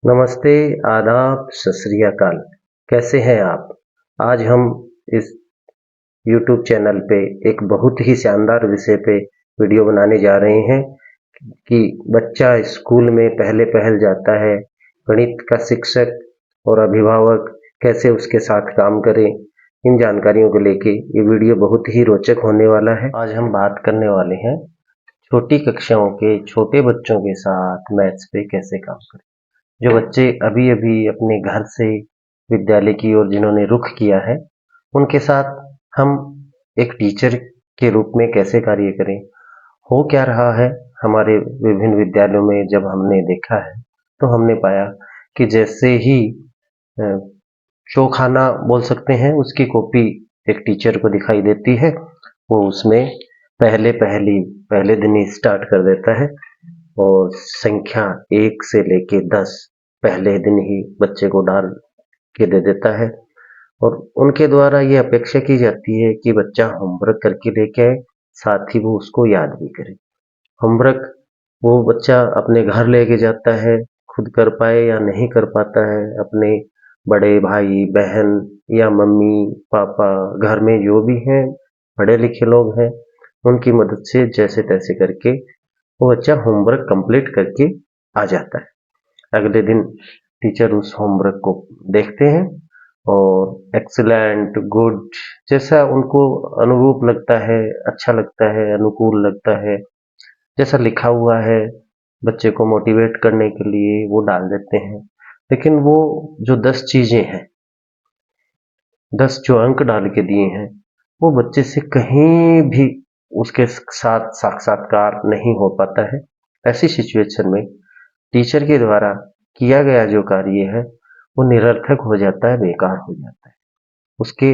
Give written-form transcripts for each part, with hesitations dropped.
नमस्ते, आदाब, सत श्री अकाल। कैसे हैं आप? आज हम इस यूट्यूब चैनल पे एक बहुत ही शानदार विषय पे वीडियो बनाने जा रहे हैं कि बच्चा स्कूल में पहले पहल जाता है, गणित का शिक्षक और अभिभावक कैसे उसके साथ काम करें। इन जानकारियों को लेके ये वीडियो बहुत ही रोचक होने वाला है। आज हम बात करने वाले हैं छोटी कक्षाओं के छोटे बच्चों के साथ मैथ्स पे कैसे काम करें। जो बच्चे अभी-अभी अपने घर से विद्यालय की ओर जिन्होंने रुख किया है, उनके साथ हम एक टीचर के रूप में कैसे कार्य करें। हो क्या रहा है हमारे विभिन्न विद्यालयों में जब हमने देखा है, तो हमने पाया कि जैसे ही अ, शोखाना बोल सकते हैं, उसकी कॉपी एक टीचर को दिखाई देती है, वो उसमें पहले दिन ही स्टार्ट कर देता है और संख्या 1 से लेके 10 पहले दिन ही बच्चे को डाल के दे देता है और उनके द्वारा ये अपेक्षा की जाती है कि बच्चा होमवर्क करके लेके आए, साथ ही वो उसको याद भी करे। होमवर्क वो बच्चा अपने घर लेके जाता है, खुद कर पाए या नहीं कर पाता है, अपने बड़े भाई बहन या मम्मी पापा घर में जो भी हैं पढ़े लिखे लोग हैं, उनकी मदद से जैसे तैसे करके वो बच्चा होमवर्क कंप्लीट करके आ जाता है। अगले दिन टीचर उस होमवर्क को देखते हैं और एक्सीलेंट, गुड जैसा उनको अनुरूप लगता है, अच्छा लगता है, अनुकूल लगता है, जैसा लिखा हुआ है बच्चे को मोटिवेट करने के लिए वो डाल देते हैं। लेकिन वो जो 10 चीजें हैं, 10 जो अंक डाल के दिए हैं, वो बच्चे से कहीं भी उसके साथ साक्षात्कार नहीं हो पाता है। ऐसी सिचुएशन में टीचर के द्वारा किया गया जो कार्य है, वो निरर्थक हो जाता है, बेकार हो जाता है। उसके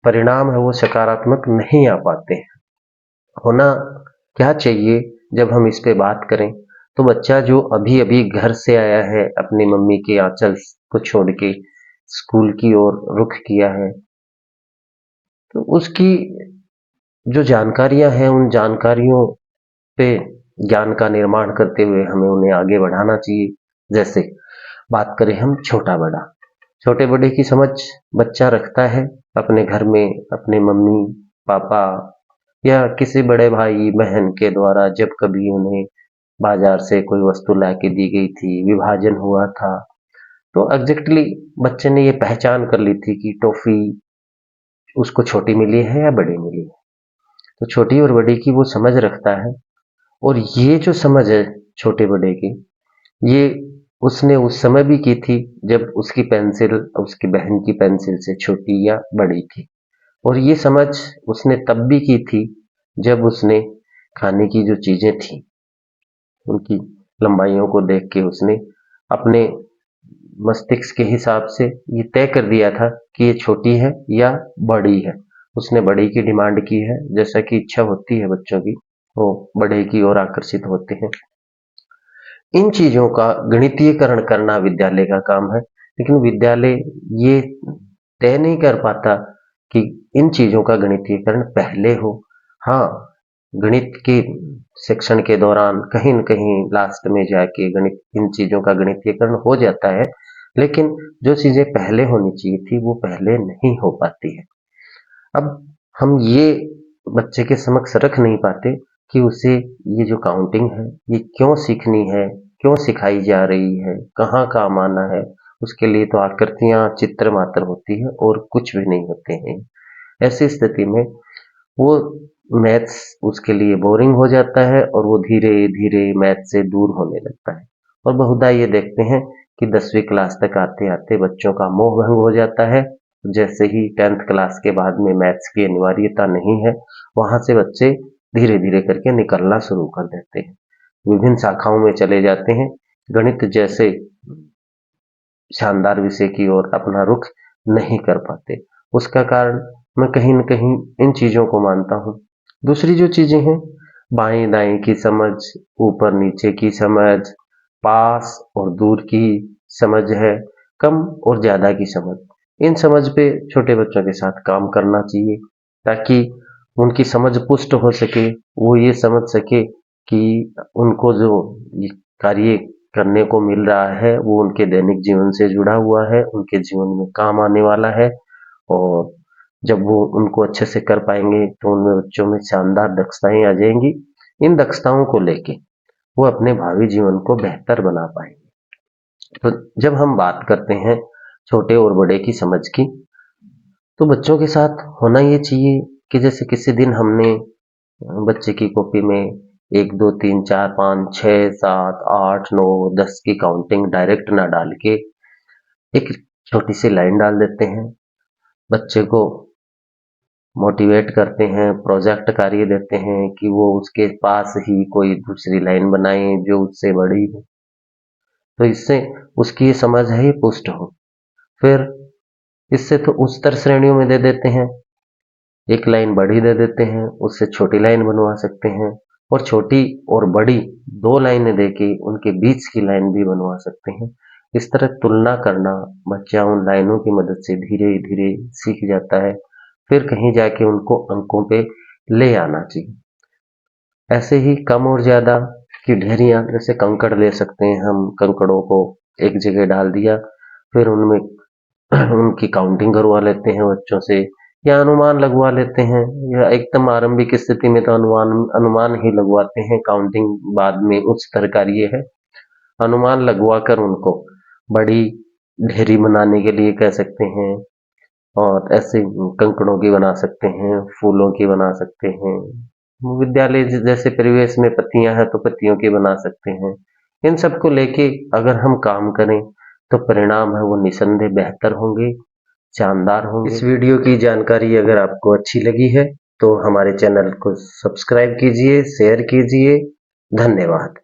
परिणाम है वो सकारात्मक नहीं आ पाते हैं। होना क्या चाहिए जब हम इस पे बात करें, तो बच्चा जो अभी-अभी घर से आया है, अपनी मम्मी के आंचल को छोड़ के स्कूल की ओर रुख किया है, तो उसकी जो जानकारियां हैं, उन जानकारियों पे ज्ञान का निर्माण करते हुए हमें उन्हें आगे बढ़ाना चाहिए। जैसे बात करें हम छोटा बड़ा, छोटे बड़े की समझ बच्चा रखता है अपने घर में अपने मम्मी पापा या किसी बड़े भाई बहन के द्वारा, जब कभी उन्हें बाजार से कोई वस्तु लाके दी गई थी, विभाजन हुआ था, तो एग्जैक्टली बच्चे ने ये पहचान कर ली थी कि टॉफी उसको छोटी मिली है या बड़ी मिली है। तो छोटी और बड़ी की वो समझ रखता है और ये जो समझ है छोटे बड़े की, ये उसने उस समय भी की थी जब उसकी पेंसिल उसकी बहन की पेंसिल से छोटी या बड़ी थी, और ये समझ उसने तब भी की थी जब उसने खाने की जो चीजें थी उनकी लंबाइयों को देख के उसने अपने मस्तिष्क के हिसाब से ये तय कर दिया था कि ये छोटी है या बड़ी है। उसने बड़ी की डिमांड की है, जैसा कि इच्छा होती है बच्चों की, वो बड़े की ओर आकर्षित होते हैं। इन चीजों का गणितीयकरण करना विद्यालय का काम है, लेकिन विद्यालय ये तय नहीं कर पाता कि इन चीजों का गणितीयकरण पहले हो। हाँ, गणित के सेक्शन के दौरान कहीं न कहीं लास्ट में जाके गणित इन चीजों का गणितीयकरण हो जाता है, लेकिन जो चीजें पहले होनी चाहिए थी वो पहले नहीं हो पाती है। अब हम ये बच्चे के समक्ष रख नहीं पाते कि उसे ये जो काउंटिंग है ये क्यों सीखनी है, क्यों सिखाई जा रही है, कहाँ काम आना है। उसके लिए तो आकृतियां चित्र मात्र होती है और कुछ भी नहीं होते हैं। ऐसी स्थिति में वो मैथ्स उसके लिए बोरिंग हो जाता है और वो धीरे धीरे मैथ से दूर होने लगता है। और बहुधा ये देखते हैं कि 10वीं क्लास तक आते आते बच्चों का मोह भंग हो जाता है। जैसे ही 10th क्लास के बाद में मैथ्स की अनिवार्यता नहीं है, वहां से बच्चे धीरे धीरे करके निकलना शुरू कर देते हैं, विभिन्न शाखाओं में चले जाते हैं। गणित जैसे शानदार विषय की ओर अपना रुख नहीं कर पाते। उसका कारण मैं कहीं न कहीं इन चीज़ों को मानता हूँ। दूसरी जो चीज़ें हैं, बाएँ-दाएँ की समझ, ऊपर-नीचे की समझ, पास और दूर की समझ है, कम और ज़्यादा की समझ। इन समझ पे छोटे बच्चों के साथ काम करना चाहिए ताकि उनकी समझ पुष्ट हो सके, वो ये समझ सके कि उनको जो ये कार्य करने को मिल रहा है वो उनके दैनिक जीवन से जुड़ा हुआ है, उनके जीवन में काम आने वाला है। और जब वो उनको अच्छे से कर पाएंगे तो उनमें बच्चों में शानदार दक्षताएं आ जाएंगी। इन दक्षताओं को लेके वो अपने भावी जीवन को बेहतर बना पाएंगे। तो जब हम बात करते हैं छोटे और बड़े की समझ की, तो बच्चों के साथ होना ये चाहिए कि जैसे किसी दिन हमने बच्चे की कॉपी में 1 2 3 4 5 6 7 8 9 10 की काउंटिंग डायरेक्ट ना डाल के एक छोटी सी लाइन डाल देते हैं, बच्चे को मोटिवेट करते हैं, प्रोजेक्ट कार्य देते हैं कि वो उसके पास ही कोई दूसरी लाइन बनाए जो उससे बड़ी हो, तो इससे उसकी ये समझ है ये पुष्ट हो। फिर इससे तो उच्चतर श्रेणियों में दे देते हैं, एक लाइन बड़ी दे देते हैं, उससे छोटी लाइन बनवा सकते हैं, और छोटी और बड़ी 2 लाइनें देके उनके बीच की लाइन भी बनवा सकते हैं। इस तरह तुलना करना बच्चा उन लाइनों की मदद से धीरे धीरे सीख जाता है, फिर कहीं जाके उनको अंकों पे ले आना चाहिए। ऐसे ही कम और ज्यादा की ढेरियां, जैसे कंकड़ ले सकते हैं हम, कंकड़ों को एक जगह डाल दिया, फिर उनमें उनकी काउंटिंग करवा लेते हैं बच्चों से, या अनुमान लगवा लेते हैं, या एकदम आरंभिक स्थिति में तो अनुमान अनुमान ही लगवाते हैं, काउंटिंग बाद में उच्चतर कार्य है। अनुमान लगवा कर उनको बड़ी ढेरी बनाने के लिए कह सकते हैं, और ऐसे कंकड़ों की बना सकते हैं, फूलों की बना सकते हैं, विद्यालय जैसे परिवेश में पत्तियां हैं तो पत्तियों की बना सकते हैं। इन सब को लेके अगर हम काम करें तो परिणाम है वो निसंदेह बेहतर होंगे, शानदार होंगे। इस वीडियो की जानकारी अगर आपको अच्छी लगी है तो हमारे चैनल को सब्सक्राइब कीजिए, शेयर कीजिए। धन्यवाद।